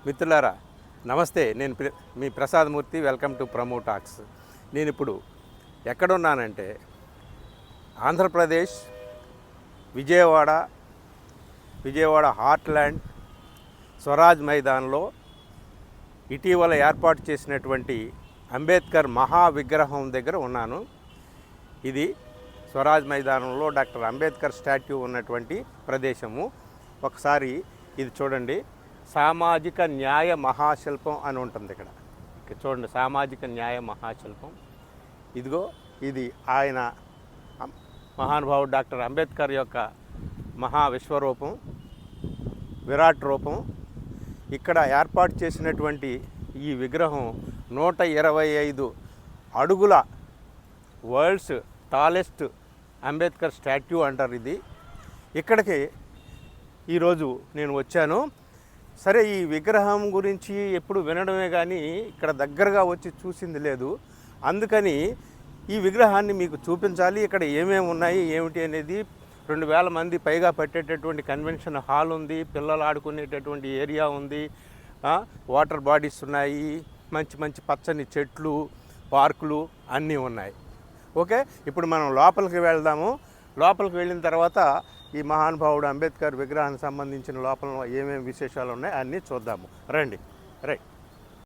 మిత్రులారా నమస్తే. నేను మీ Prasad Murthy. Welcome to promo talks. నేను ఇప్పుడు ఎక్కడున్నానంటే ఆంధ్రప్రదేశ్ విజయవాడ హార్ట్లాండ్ స్వరాజ్ మైదాన్లో ఇటీవల ఏర్పాటు చేసినటువంటి అంబేద్కర్ మహా విగ్రహం దగ్గర ఉన్నాను. ఇది స్వరాజ్ మైదానంలో డాక్టర్ అంబేద్కర్ స్టాట్యూ ఉన్నటువంటి ప్రదేశము. ఒకసారి ఇది చూడండి. సామాజిక న్యాయ మహాశిల్పం అని ఉంటుంది ఇక్కడ చూడండి. సామాజిక న్యాయ మహాశిల్పం ఇదిగో. ఇది ఆయన మహానుభావుడు డాక్టర్ అంబేద్కర్ యొక్క మహా విశ్వరూపం, విరాట్ రూపం. ఇక్కడ ఏర్పాటు చేసినటువంటి ఈ విగ్రహం 125 అడుగుల వరల్డ్స్ టాలెస్ట్ అంబేద్కర్ స్టాట్యూ అంటారు ఇది. ఇక్కడికి ఈరోజు నేను వచ్చాను. సరే, ఈ విగ్రహం గురించి ఎప్పుడు వినడమే కానీ ఇక్కడ దగ్గరగా వచ్చి చూసింది లేదు. అందుకని ఈ విగ్రహాన్ని మీకు చూపించాలి. ఇక్కడ ఏమేమి ఉన్నాయి ఏమిటి అనేది. 2000 మంది పైగా పట్టేటటువంటి కన్వెన్షన్ హాల్ ఉంది, పిల్లలు ఆడుకునేటటువంటి ఏరియా ఉంది, వాటర్ బాడీస్ ఉన్నాయి, మంచి మంచి పచ్చని చెట్లు, పార్కులు అన్నీ ఉన్నాయి. ఓకే, ఇప్పుడు మనం లోపలికి వెళ్దాము. లోపలికి వెళ్ళిన తర్వాత ఈ మహానుభావుడు అంబేద్కర్ విగ్రహానికి సంబంధించిన లోపల ఏమేమి విశేషాలు ఉన్నాయి అన్నీ చూద్దాము. రండి. రైట్.